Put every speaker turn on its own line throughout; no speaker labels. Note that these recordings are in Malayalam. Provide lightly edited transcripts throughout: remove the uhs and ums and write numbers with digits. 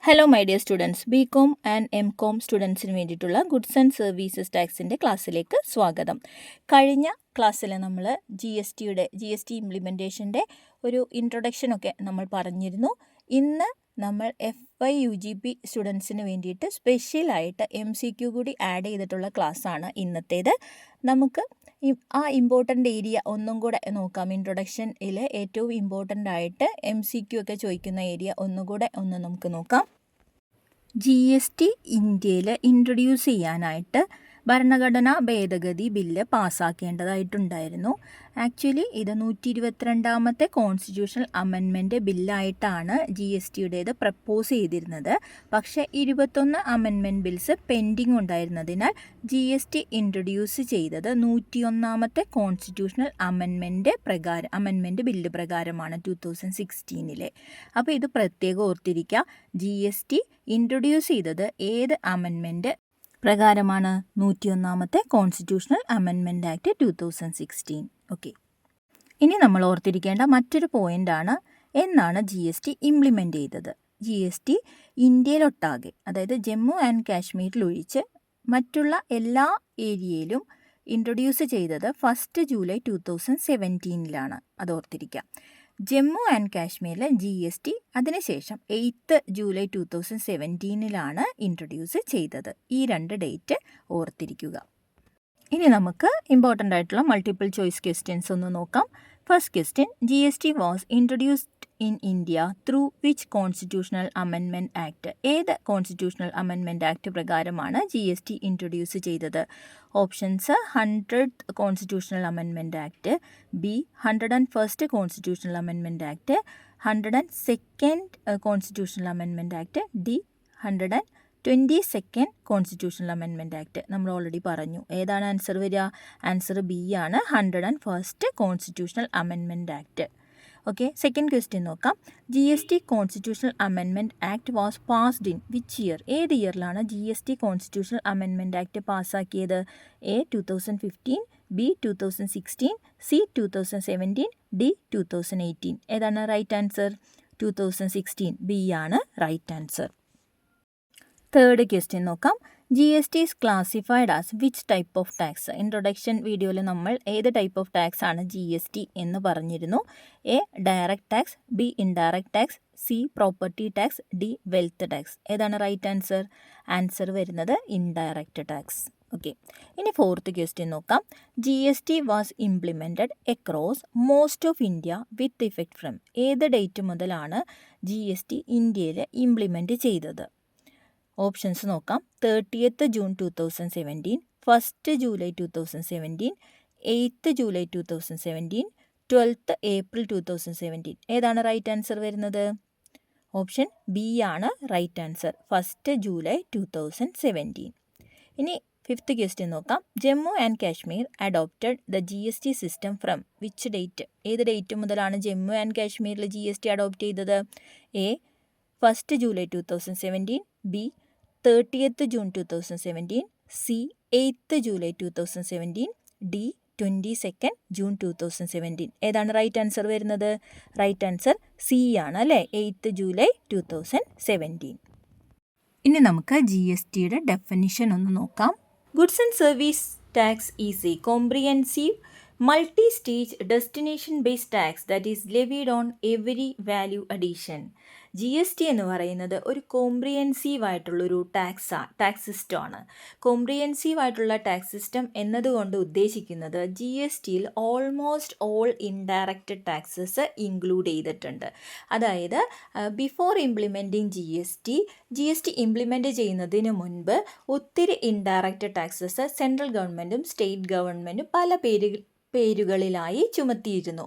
Hello my dear students, B Com and M Com സ്റ്റുഡൻസിന് വേണ്ടിയിട്ടുള്ള ഗുഡ്സ് ആൻഡ് സർവീസസ് ടാക്സിൻ്റെ ക്ലാസ്സിലേക്ക് സ്വാഗതം. കഴിഞ്ഞ ക്ലാസ്സിൽ നമ്മൾ ജി എസ് ടി ഇംപ്ലിമെൻറ്റേഷൻ്റെ ഒരു ഇൻട്രൊഡക്ഷനൊക്കെ നമ്മൾ പറഞ്ഞിരുന്നു. ഇന്ന് നമ്മൾ FYUGP സ്റ്റുഡൻസിന് വേണ്ടിയിട്ട് സ്പെഷ്യലായിട്ട് MCQ കൂടി ആഡ് ചെയ്തിട്ടുള്ള ക്ലാസ്സാണ് ഇന്നത്തേത്. നമുക്ക് ആ ഇമ്പോർട്ടൻ്റ് ഏരിയ ഒന്നും കൂടെ നോക്കാം. ഇൻട്രൊഡക്ഷനിൽ ഏറ്റവും ഇമ്പോർട്ടൻ്റ് ആയിട്ട് MCQ ഒക്കെ ചോദിക്കുന്ന ഏരിയ ഒന്നുകൂടെ നമുക്ക് നോക്കാം. GST ഇന്ത്യയിൽ ഇൻട്രൊഡ്യൂസ് ചെയ്യാനായിട്ട് ഭരണഘടനാ ഭേദഗതി ബില്ല് പാസ്സാക്കേണ്ടതായിട്ടുണ്ടായിരുന്നു. ആക്ച്വലി ഇത് 122ാമത്തെ കോൺസ്റ്റിറ്റ്യൂഷണൽ അമെൻമെൻറ്റ് ബില്ലായിട്ടാണ് GSTയുടേത് പ്രപ്പോസ് ചെയ്തിരുന്നത്. പക്ഷേ 21 അമെൻമെൻറ്റ് ബിൽസ് പെൻഡിങ് ഉണ്ടായിരുന്നതിനാൽ GST ഇൻട്രൊഡ്യൂസ് ചെയ്തത് 101ാമത്തെ കോൺസ്റ്റിറ്റ്യൂഷണൽ അമെൻമെൻറ്റ് ബില്ല് പ്രകാരമാണ് 2016. അപ്പോൾ ഇത് പ്രത്യേകം ഓർത്തിരിക്കുക. GST ഇൻട്രൊഡ്യൂസ് ചെയ്തത് ഏത് അമെൻമെൻറ്റ് പ്രകാരമാണ്? 101ാമത്തെ കോൺസ്റ്റിറ്റ്യൂഷണൽ അമെൻമെൻറ്റ് ആക്ട് 2016. ഓക്കെ, ഇനി നമ്മൾ ഓർത്തിരിക്കേണ്ട മറ്റൊരു പോയിൻ്റാണ് എന്നാണ് GST ഇംപ്ലിമെൻ്റ് ചെയ്തത്. GST ഇന്ത്യയിലൊട്ടാകെ, അതായത് ജമ്മു ആൻഡ് കാശ്മീരിൽ ഒഴിച്ച് മറ്റുള്ള എല്ലാ ഏരിയയിലും ഇൻട്രൊഡ്യൂസ് ചെയ്തത് 1 ജൂലൈ 2017. അത് ഓർത്തിരിക്കാം. ജമ്മു ആൻഡ് കാശ്മീരിലെ GST അതിനുശേഷം 8 ജൂലൈ 2017 ഇൻട്രൊഡ്യൂസ് ചെയ്തത്. ഈ 2 ഡേറ്റ് ഓർത്തിരിക്കുക. ഇനി നമുക്ക് ഇമ്പോർട്ടൻ്റ് ആയിട്ടുള്ള മൾട്ടിപ്പിൾ ചോയ്സ് ക്വസ്റ്റ്യൻസ് ഒന്ന് നോക്കാം. First question, GST was introduced in India through which constitutional amendment act? ഏത് കോൺസ്റ്റിറ്റ്യൂഷണൽ അമെൻമെൻറ്റ് ആക്ട് പ്രകാരമാണ് GST ഇൻട്രൊഡ്യൂസ് ചെയ്തത്? Options: 100th constitutional amendment act, B 101st constitutional amendment act, 102nd constitutional amendment act, D 122nd constitutional amendment act. നമ്മൾ ഓൾറെഡി പറഞ്ഞു. ഏതാണ് ആൻസർ വരിക? ആൻസർ ബി ആണ്, 101st constitutional amendment act. Okay, second question നോക്കാം. GST constitutional amendment act was passed in which year? ഏത് ഇയറിലാണ് GST കോൺസ്റ്റിറ്റ്യൂഷണൽ അമെൻമെൻറ്റ് ആക്ട് പാസ്സാക്കിയത്? A 2015, B 2016, C 2017, D 2018. ഏതാണ് റൈറ്റ് ആൻസർ? 2016, ബി ആണ് റൈറ്റ് ആൻസർ. തേർഡ് ക്വസ്റ്റ്യൻ നോക്കാം. GST is classified as which type of tax? Introduction വീഡിയോയിൽ നമ്മൾ ഏത് ടൈപ്പ് ഓഫ് ടാക്സ് ആണ് GST എന്ന് പറഞ്ഞിരുന്നു. A direct tax, B indirect tax, C property tax, D wealth tax. ഏതാണ് റൈറ്റ് ആൻസർ? ആൻസർ വരുന്നത് ഇൻഡയറക്റ്റ് ടാക്സ്. ഓക്കെ, ഇനി ഫോർത്ത് ക്വസ്റ്റ്യൻ നോക്കാം. GST was implemented across most of India with effect from? ഏത് ഡേറ്റ് മുതലാണ് GST ഇന്ത്യയിൽ ഇംപ്ലിമെൻറ്റ് ചെയ്തത്? ഓപ്ഷൻസ് നോക്കാം. 30th June 2017, 1 July 2017, 8 July 2017, 12th April 2017. ഏതാണ് റൈറ്റ് ആൻസർ വരുന്നത്? ഓപ്ഷൻ ബി ആണ് റൈറ്റ് ആൻസർ, 1 ജൂലൈ 2017. ഇനി ഫിഫ്ത്ത് ക്വസ്റ്റ്യൻ നോക്കാം. Jammu and Kashmir adopted the GST system from which date? ഏത് ഡേറ്റ് മുതലാണ് ജമ്മു ആൻഡ് കാശ്മീരിൽ GST അഡോപ്റ്റ് ചെയ്തത്? A 1 July 2017, B 30th June 2017, C 8th July 2017, D 22nd June 2017. ഏതാണ് റൈറ്റ് ആൻസർ വരുന്നത്? റൈറ്റ് ആൻസർ സി ആണ് അല്ലേ, 8th ജൂലൈ 2017. ഇനി നമുക്ക് GSTയുടെ ഡെഫിനിഷൻ ഒന്ന് നോക്കാം. Goods and service tax is a comprehensive multi-stage destination-based tax that is levied on every value addition. GST എന്ന് പറയുന്നത് ഒരു കോംപ്രിഹെൻസീവ് ആയിട്ടുള്ളൊരു ടാക്സ് സിസ്റ്റമാണ്. കോംപ്രിഹെൻസീവ് ആയിട്ടുള്ള ടാക്സ് സിസ്റ്റം എന്നതുകൊണ്ട് ഉദ്ദേശിക്കുന്നത് GSTയിൽ almost all indirect taxes include ചെയ്തിട്ടുണ്ട്. അതായത് ബിഫോർ ഇംപ്ലിമെൻറ്റിങ് GST ഇംപ്ലിമെൻറ്റ് ചെയ്യുന്നതിന് മുൻപ് ഒത്തിരി ഇൻഡയറക്റ്റ് ടാക്സസ് സെൻട്രൽ ഗവൺമെൻറ്റും സ്റ്റേറ്റ് ഗവൺമെൻറ്റും പല പേരുകളിലായി ചുമത്തിയിരുന്നു.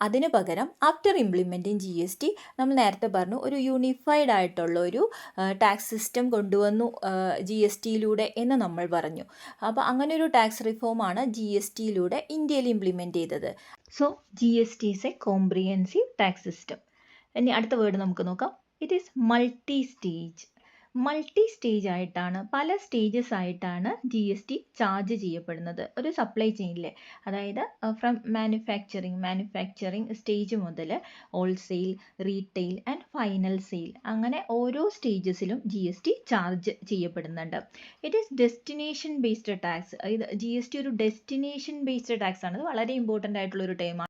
അതിനു പകരം ആഫ്റ്റർ ഇംപ്ലിമെൻറ്റിങ് GST നമ്മൾ നേരത്തെ പറഞ്ഞു ഒരു യൂണിഫൈഡ് ആയിട്ടുള്ള ഒരു ടാക്സ് സിസ്റ്റം കൊണ്ടുവന്നു GSTയിലൂടെ എന്ന് നമ്മൾ പറഞ്ഞു. അപ്പോൾ അങ്ങനെ ഒരു ടാക്സ് റിഫോമാണ് GSTയിലൂടെ ഇന്ത്യയിൽ ഇംപ്ലിമെൻറ്റ് ചെയ്തത്. So GST is a comprehensive tax system. ഇനി അടുത്ത വേർഡ് നമുക്ക് നോക്കാം. It is multi stage. Multi stage ആയിട്ടാണ്, പല സ്റ്റേജസ് ആയിട്ടാണ് GST ചാർജ് ചെയ്യപ്പെടുന്നത് ഒരു സപ്ലൈ ചെയിനിൽ. അതായത് ഫ്രം മാനുഫാക്ചറിങ് സ്റ്റേജ് മുതൽ wholesale, retail and final sale, അങ്ങനെ ഓരോ സ്റ്റേജസിലും GST ചാർജ് ചെയ്യപ്പെടുന്നുണ്ട്. It is destination based tax. ഇത് GST ഒരു ഡെസ്റ്റിനേഷൻ ബേസ്ഡ് ടാക്സ് ആണ്. ഇത് വളരെ ഇമ്പോർട്ടൻ്റ് ആയിട്ടുള്ളൊരു ടേമാണ്.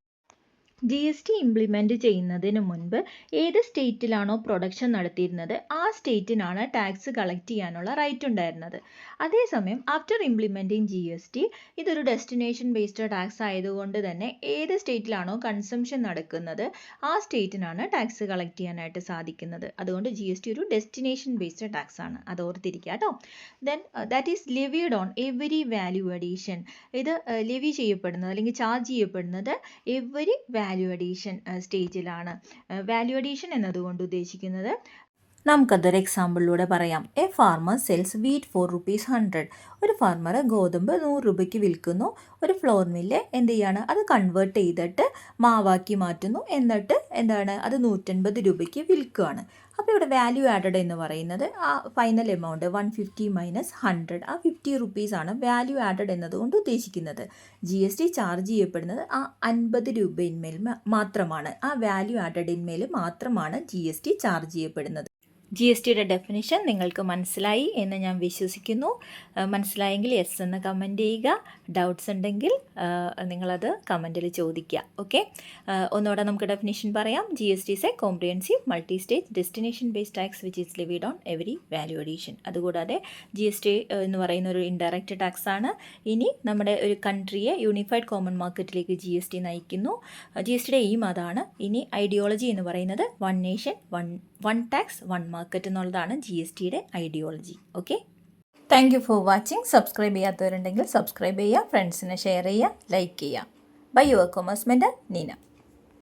GST ഇംപ്ലിമെൻറ്റ് ചെയ്യുന്നതിന് മുൻപ് ഏത് സ്റ്റേറ്റിലാണോ പ്രൊഡക്ഷൻ നടത്തിയിരുന്നത് ആ സ്റ്റേറ്റിനാണ് ടാക്സ് കളക്ട് ചെയ്യാനുള്ള റൈറ്റ് ഉണ്ടായിരുന്നത്. അതേസമയം ആഫ്റ്റർ ഇംപ്ലിമെൻറ്റിംഗ് GST ഇതൊരു ഡെസ്റ്റിനേഷൻ ബേസ്ഡ് ടാക്സ് ആയതുകൊണ്ട് തന്നെ ഏത് സ്റ്റേറ്റിലാണോ കൺസംഷൻ നടക്കുന്നത് ആ സ്റ്റേറ്റിനാണ് ടാക്സ് കളക്ട് ചെയ്യാനായിട്ട് സാധിക്കുന്നത്. അതുകൊണ്ട് GST ഒരു ഡെസ്റ്റിനേഷൻ ബേസ്ഡ് ടാക്സ് ആണ്, അത് ഓർത്തിരിക്കുക കേട്ടോ. Then that is levied on every value addition. ഇത് ലെവി ചെയ്യപ്പെടുന്നത് അല്ലെങ്കിൽ ചാർജ് ചെയ്യപ്പെടുന്നത് എവരി വാല്യൂ അഡീഷൻ സ്റ്റേജിലാണ്. വാല്യൂ അഡീഷൻ എന്നതുകൊണ്ട് ഉദ്ദേശിക്കുന്നത്, നമുക്കതൊരു എക്സാമ്പിളിലൂടെ പറയാം. A farmer sells wheat for ₹100. ഒരു ഫാർമർ ഗോതമ്പ് 100 രൂപയ്ക്ക് വിൽക്കുന്നു. ഒരു ഫ്ലോർ മില്ല് എന്ത് ചെയ്യാണ്, അത് കൺവേർട്ട് ചെയ്തിട്ട് മാവാക്കി മാറ്റുന്നു. എന്നിട്ട് എന്താണ്, അത് 150 രൂപയ്ക്ക് വിൽക്കുകയാണ്. അപ്പോൾ ഇവിടെ വാല്യൂ ആഡഡ് എന്ന് പറയുന്നത് ആ ഫൈനൽ എമൗണ്ട് 150 മൈനസ് 100, ആ 50 റുപ്പീസാണ് വാല്യൂ ആഡഡ് എന്നതുകൊണ്ട് ഉദ്ദേശിക്കുന്നത്. GST ചാർജ് ചെയ്യപ്പെടുന്നത് ആ 50 രൂപയിന്മേൽ മാത്രമാണ്, ആ വാല്യൂ ആഡഡിന്മേൽ മാത്രമാണ് GST ചാർജ് ചെയ്യപ്പെടുന്നത്. GSTയുടെ ഡെഫിനിഷൻ നിങ്ങൾക്ക് മനസ്സിലായി എന്ന് ഞാൻ വിശ്വസിക്കുന്നു. മനസ്സിലായെങ്കിൽ യെസ് എന്ന് കമൻറ്റ് ചെയ്യുക. ഡൗട്ട്സ് ഉണ്ടെങ്കിൽ നിങ്ങളത് കമൻറ്റിൽ ചോദിക്കുക. ഓക്കെ, ഒന്നുകൂടെ നമുക്ക് ഡെഫിനിഷൻ പറയാം. GST is a comprehensive multi stage destination based tax which is levied on every value addition. അതുകൂടാതെ GST എന്ന് പറയുന്ന ഒരു ഇൻഡയറക്റ്റ് ടാക്സ് ആണ്. ഇനി നമ്മുടെ ഒരു കൺട്രിയെ യൂണിഫൈഡ് കോമൺ മാർക്കറ്റിലേക്ക് GST നയിക്കുന്നു. GSTയുടെ എയിം അതാണ്. ഇനി ഐഡിയോളജി എന്ന് പറയുന്നത് one nation one tax one market എന്നുള്ളതാണ് GSTയുടെ ideology. Okay, thank you for watching. Subscribe ചെയ്യാത്തവരുണ്ടെങ്കിൽ സബ്സ്ക്രൈബ് ചെയ്യുക, ഫ്രണ്ട്സിനെ ഷെയർ ചെയ്യുക, ലൈക്ക് ചെയ്യുക. Bye your commerce mentor Neena.